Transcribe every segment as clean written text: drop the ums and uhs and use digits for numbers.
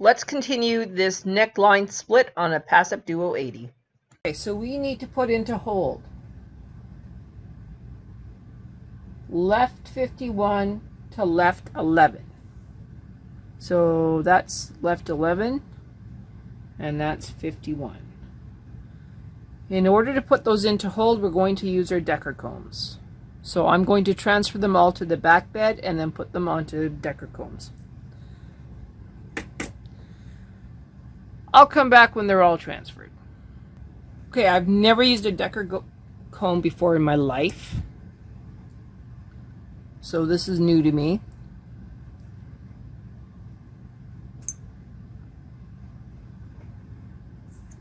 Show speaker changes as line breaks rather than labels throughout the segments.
Let's continue this neckline split on a Pass-Up Duo 80. Okay, so we need to put into hold left 51 to left 11. So that's left 11 and that's 51. In order to put those into hold, we're going to use our Decker combs. So I'm going to transfer them all to the back bed and then put them onto Decker combs. I'll come back when they're all transferred. Okay, I've never used a Decker comb before in my life, so this is new to me.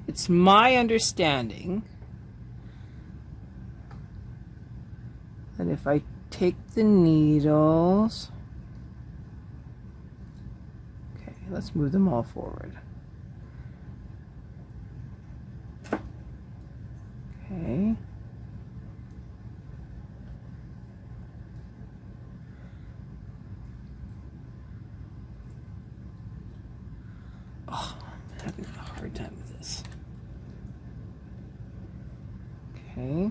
It's my understanding that if I take the needles, okay, let's move them all forward. Okay. Oh, I'm having a hard time with this. Okay.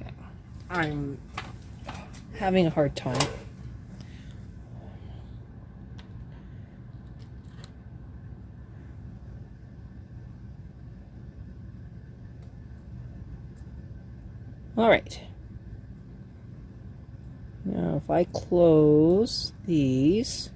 Okay. I'm having a hard time. All right. Now if I close these,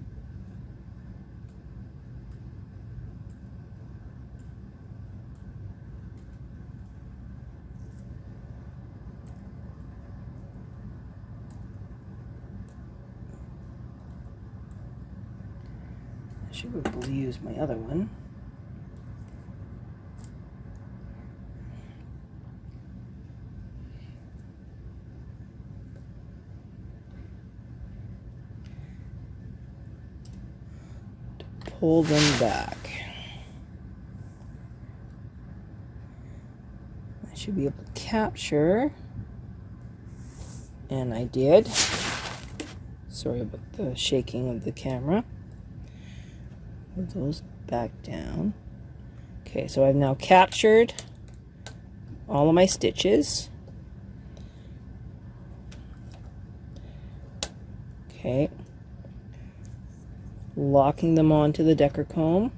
I should probably use my other one. Pull them back. I should be able to capture, and I did. Sorry about the shaking of the camera. Put those back down. Okay, so I've now captured all of my stitches. Okay. Locking them onto the Decker comb.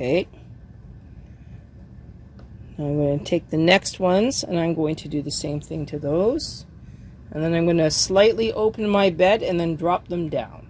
Okay. Now I'm going to take the next ones and I'm going to do the same thing to those. And then I'm going to slightly open my bed and then drop them down.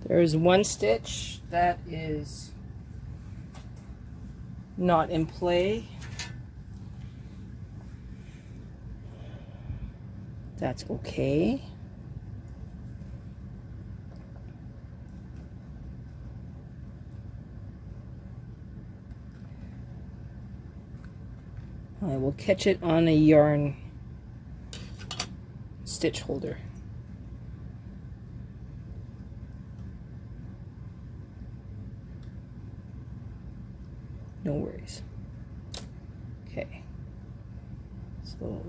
There's one stitch that is not in play. That's okay. I will catch it on a yarn stitch holder. No worries. Okay, so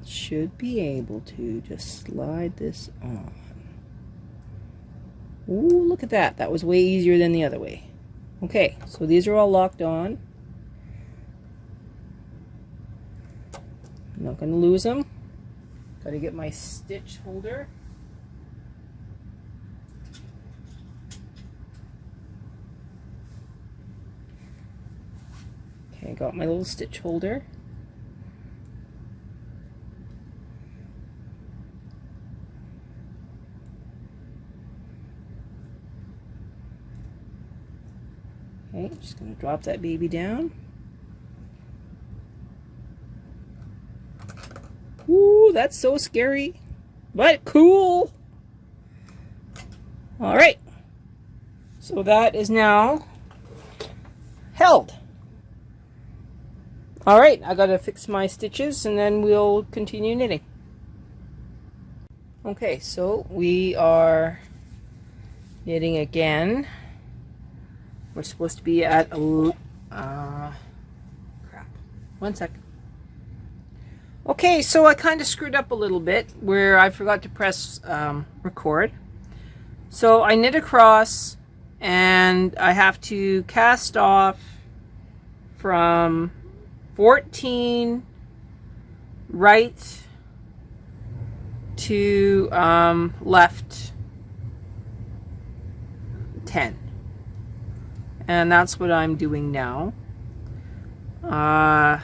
should be able to just slide this on. Ooh, look at that. That was way easier than the other way. Okay, so these are all locked on. I'm not going to lose them. Gotta get my stitch holder. Okay, got my little stitch holder. Okay, just gonna drop that baby down. Ooh, that's so scary, but cool. All right, so that is now held. All right, I gotta fix my stitches and then we'll continue knitting. Okay, so we are knitting again. We're supposed to be at crap. 1 second. Okay, so I kind of screwed up a little bit where I forgot to press record. So I knit across and I have to cast off from 14 right to left 10. And that's what I'm doing now. I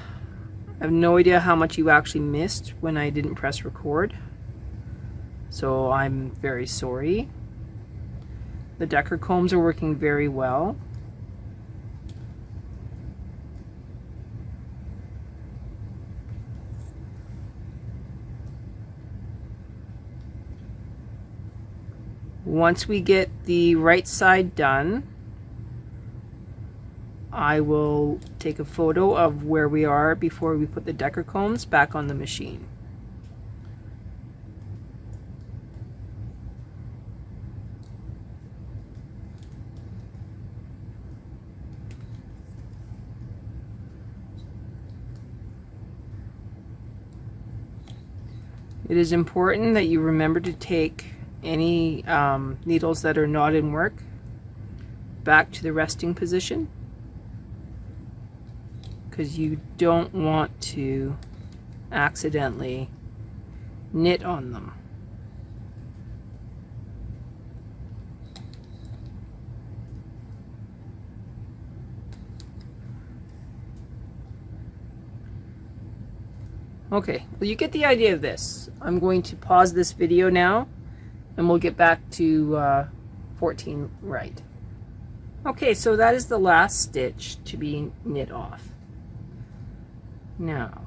have no idea how much you actually missed when I didn't press record. So I'm very sorry. The Decker combs are working very well. Once we get the right side done, I will take a photo of where we are before we put the Decker combs back on the machine. It is important that you remember to take any needles that are not in work back to the resting position, because you don't want to accidentally knit on them. Okay, well, you get the idea of this. I'm going to pause this video now and we'll get back to 14 right. Okay, so that is the last stitch to be knit off. Now,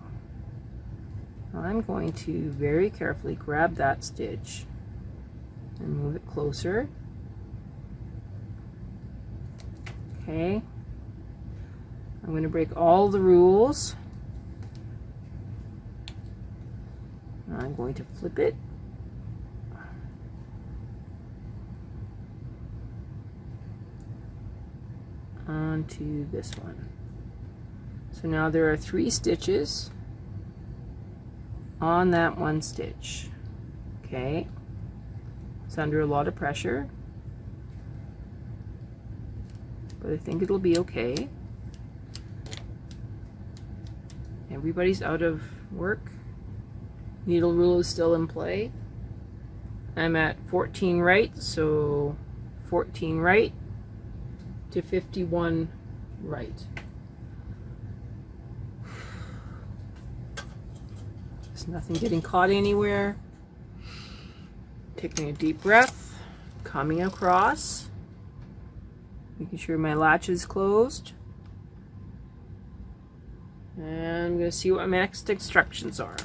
I'm going to very carefully grab that stitch and move it closer. Okay, I'm going to break all the rules. I'm going to flip it. Onto this one. So now there are 3 stitches on that one stitch. Okay, it's under a lot of pressure, but I think it'll be okay. Everybody's out of work. Needle rule is still in play. I'm at 14 right, so 14 right to 51 right. There's nothing getting caught anywhere. Taking a deep breath, coming across, making sure my latch is closed. And I'm going to see what my next instructions are.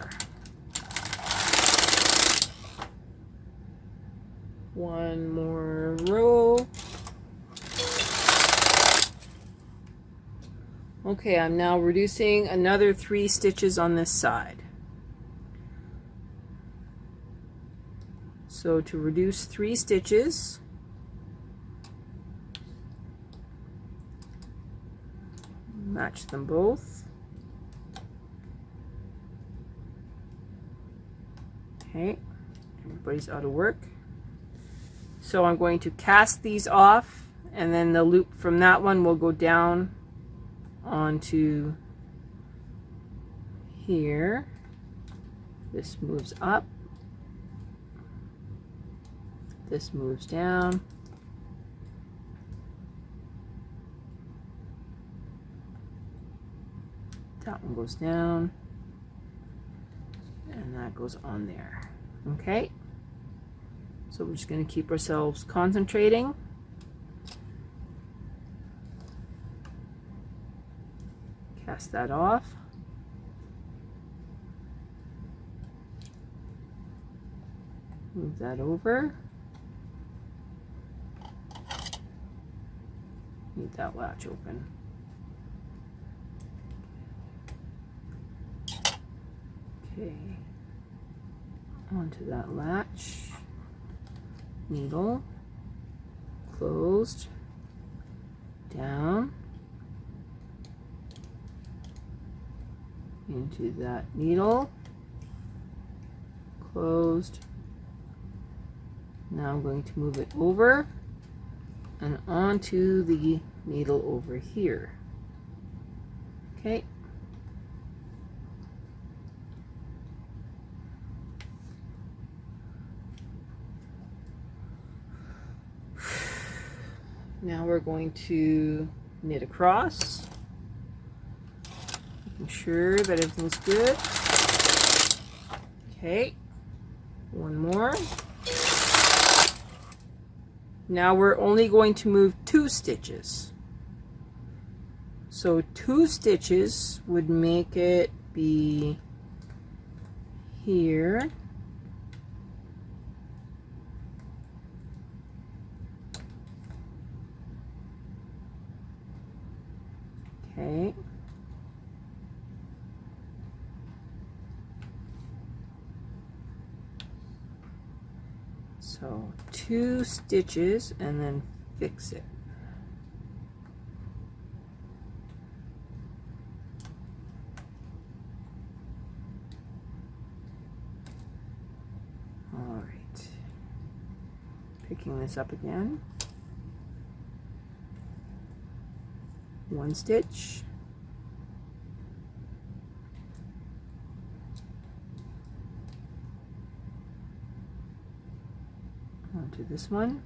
One more row. Okay, I'm now reducing another 3 stitches on this side. So to reduce 3 stitches, match them both. Okay, everybody's out of work. So I'm going to cast these off, and then the loop from that one will go down onto here. This moves up, This moves down. That one goes down. And that goes on there. Okay. So we're just going to keep ourselves concentrating. Cast that off. Move that over. Need that latch open. Okay. Onto that latch. Needle. Closed. Down. Into that needle. Closed. Now I'm going to move it over and onto the needle over here. Okay. Now we're going to knit across, making sure that everything's good. Okay, one more. Now we're only going to move 2 stitches. So 2 stitches would make it be here. Okay. So 2 stitches and then fix it. All right. Picking this up again. 1 stitch. Onto this one.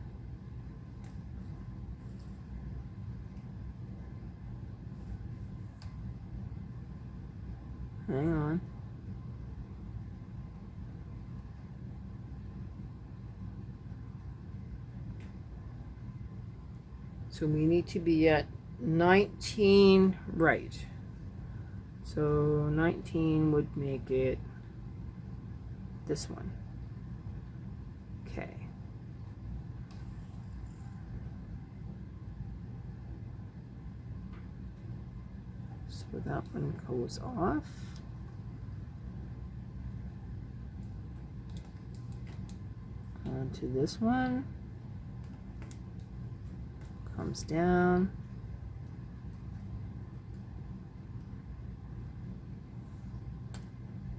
Hang on. So we need to be at 19 right. So 19 would make it this one. Okay. So that one goes off. Onto this one. Comes down.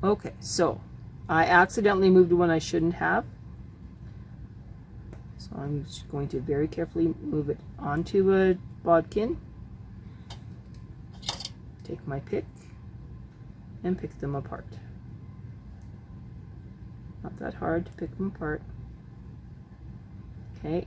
Okay, so I accidentally moved one I shouldn't have. So I'm just going to very carefully move it onto a bodkin. Take my pick and pick them apart. Not that hard to pick them apart. Okay.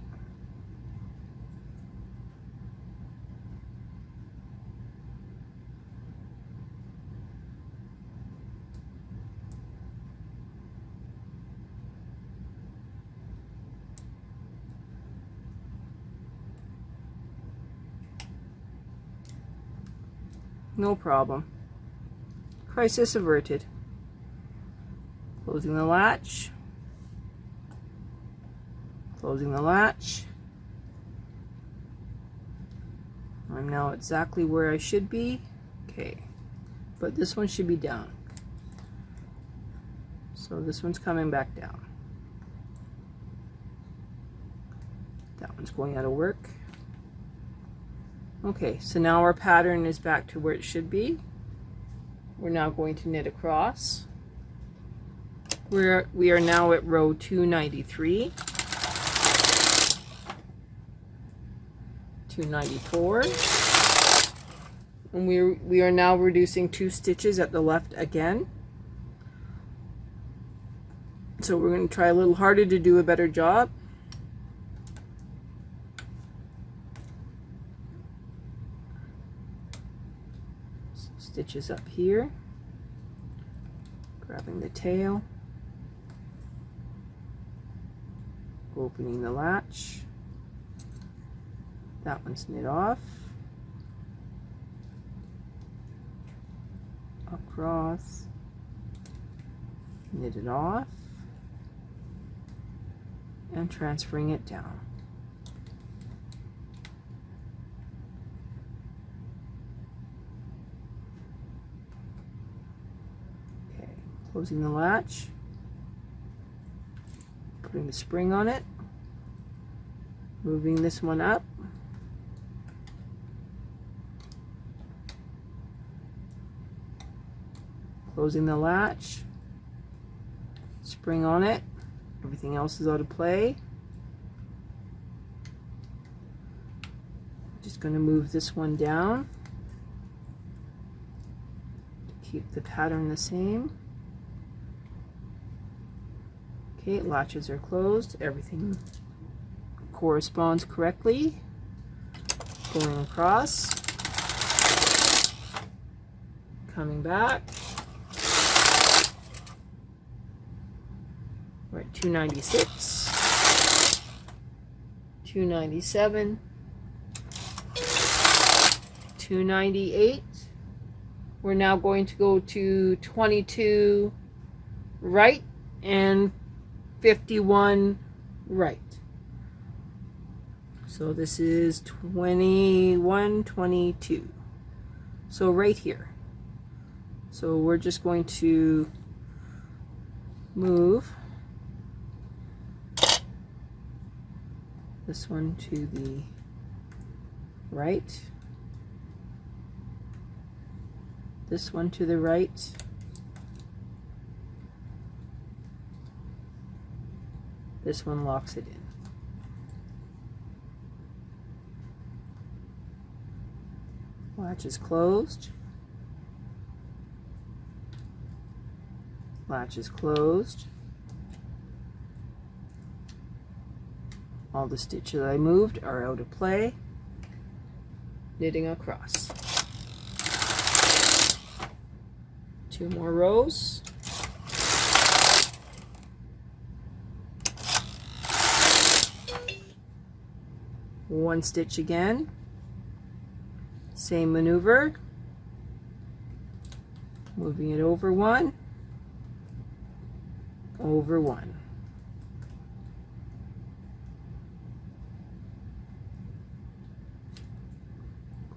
No problem. Crisis averted. Closing the latch. Closing the latch. I'm now exactly where I should be. Okay. But this one should be down. So this one's coming back down. That one's going out of work. Okay, so now our pattern is back to where it should be. We're now going to knit across. We are now at row 293, 294, and we are now reducing 2 stitches at the left again. So we're going to try a little harder to do a better job. stitches up here, grabbing the tail, opening the latch. That one's knit off, across, knit it off, and transferring it down. Okay, closing the latch, putting the spring on it, moving this one up, closing the latch, spring on it, everything else is out of play. Just going to move this one down to keep the pattern the same. Okay, latches are closed, everything corresponds correctly. Going across, coming back. We're at 296, 297, 298. We're now going to go to 22 right and 51 right. So this is 21, 22. So right here. So we're just going to move this one to the right, this one to the right, this one locks it in. Latch is closed, latch is closed. All the stitches I moved are out of play. Knitting across. 2 more rows. One stitch again. Same maneuver. Moving it over one, over one.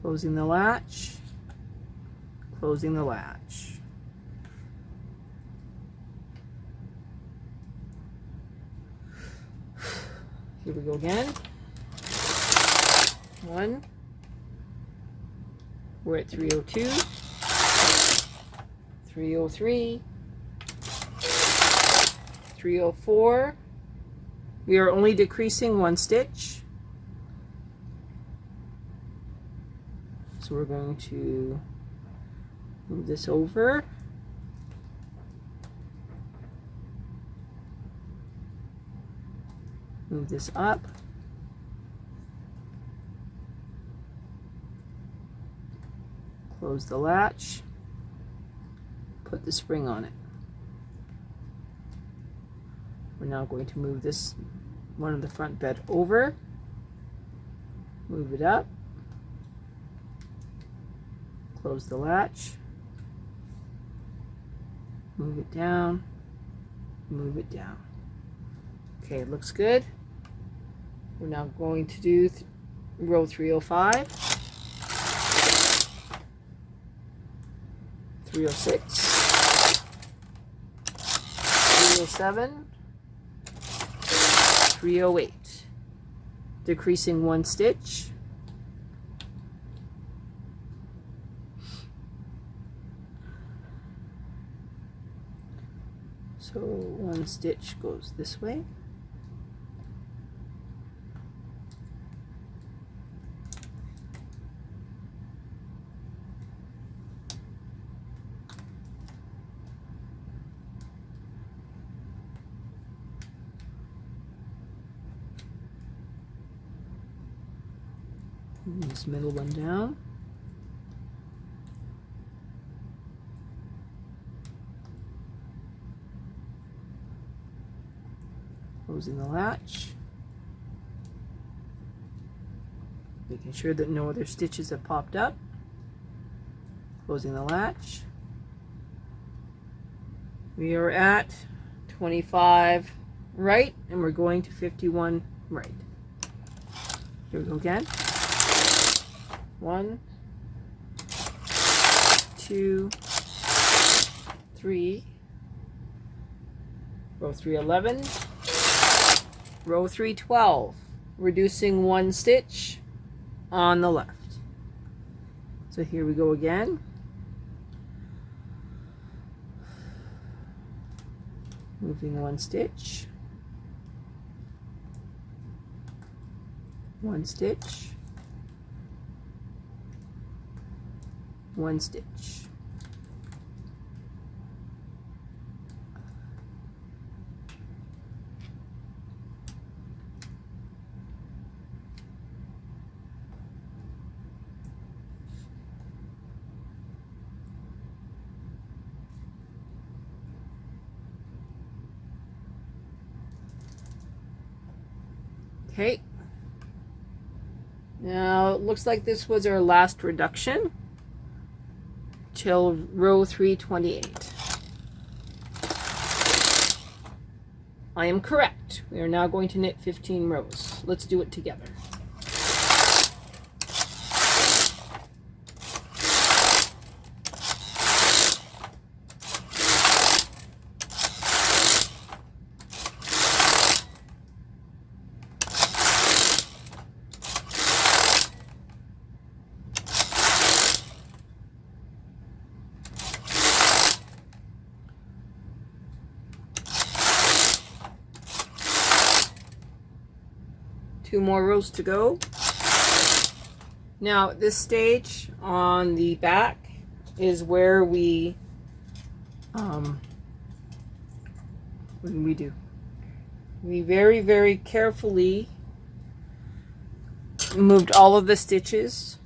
Closing the latch, closing the latch. Here we go again. 1. We're at 302, 303, 304. We are only decreasing 1 stitch. So we're going to move this over. Move this up. Close the latch. Put the spring on it. We're now going to move this one of the front bed over. Move it up. Close the latch, move it down, move it down. Okay, it looks good. We're now going to do row 305, 306, 307, 308. Decreasing 1 stitch. So 1 stitch goes this way. Move this middle one down. Closing the latch. Making sure that no other stitches have popped up. Closing the latch. We are at 25 right, and we're going to 51 right. Here we go again. 1, 2, 3, row 3, 11, row 3, 12, reducing 1 stitch on the left. So here we go again. Moving 1 stitch, 1 stitch, 1 stitch. Okay, now it looks like this was our last reduction till row 328. I am correct. We are now going to knit 15 rows. Let's do it together. Two more rows to go. Now at this stage on the back is where we what do? We very carefully moved all of the stitches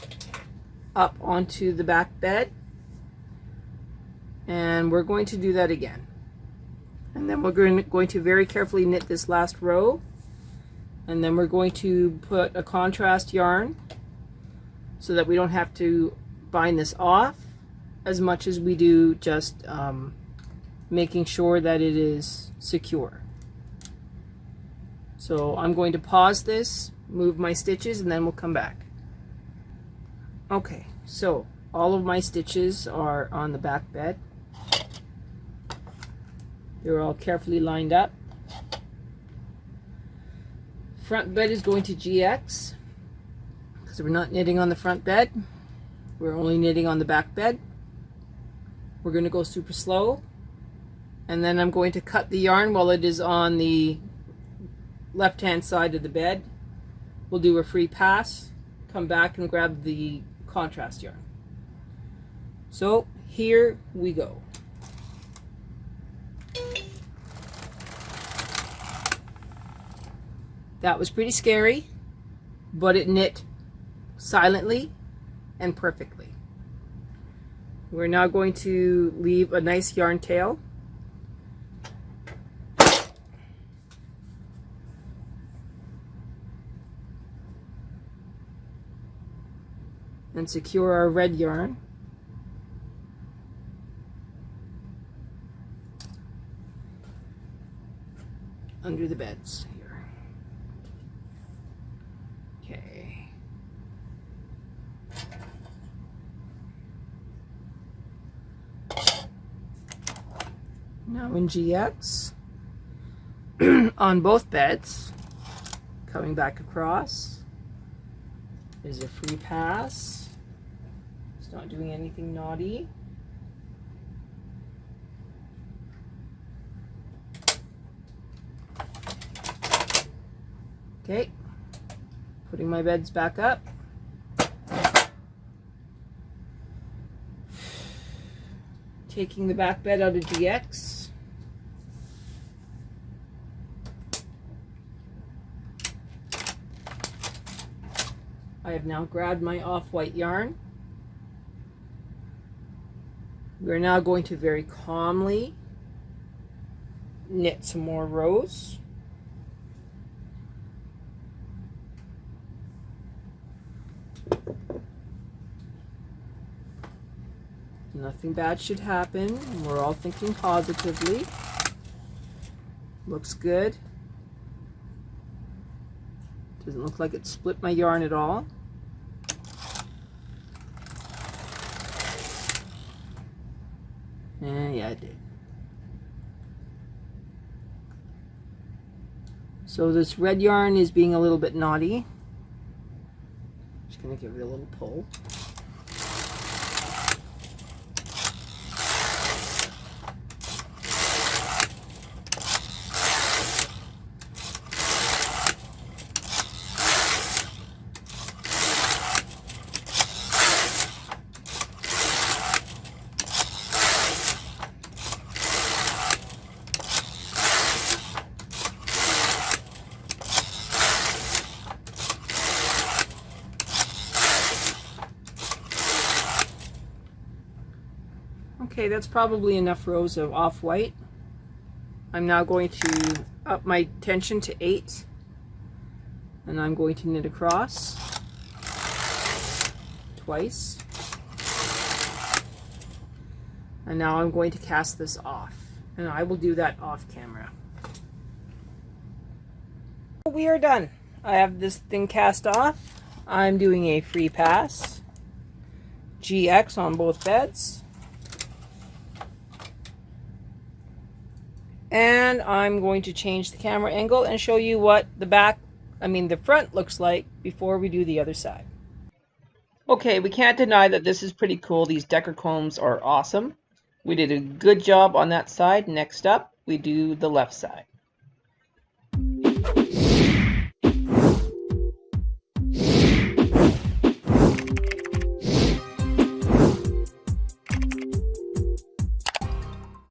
up onto the back bed, and we're going to do that again. And then we're going to very carefully knit this last row. And then we're going to put a contrast yarn so that we don't have to bind this off as much as we do just making sure that it is secure. So I'm going to pause this, move my stitches, and then we'll come back. Okay, so all of my stitches are on the back bed. They're all carefully lined up. Front bed is going to GX because we're not knitting on the front bed. We're only knitting on the back bed. We're going to go super slow, and then I'm going to cut the yarn while it is on the left hand side of the bed. We'll do a free pass, come back and grab the contrast yarn. So here we go. That was pretty scary, but it knit silently and perfectly. We're now going to leave a nice yarn tail. And secure our red yarn. Under the beds. Okay. Now in GX, on both beds, coming back across, is a free pass. It's not doing anything naughty. Okay. Putting my beds back up. Taking the back bed out of GX. I have now grabbed my off-white yarn. We're now going to very calmly knit some more rows. Nothing bad should happen. We're all thinking positively. Looks good. Doesn't look like it split my yarn at all. Yeah, it did. So this red yarn is being a little bit naughty. Just gonna give it a little pull. Okay, that's probably enough rows of off-white. I'm now going to up my tension to 8, and I'm going to knit across twice. And now I'm going to cast this off, and I will do that off camera. We are done. I have this thing cast off. I'm doing a free pass, GX on both beds. And I'm going to change the camera angle and show you what the front looks like before we do the other side. Okay, we can't deny that this is pretty cool. These Decker combs are awesome. We did a good job on that side. Next up, we do the left side.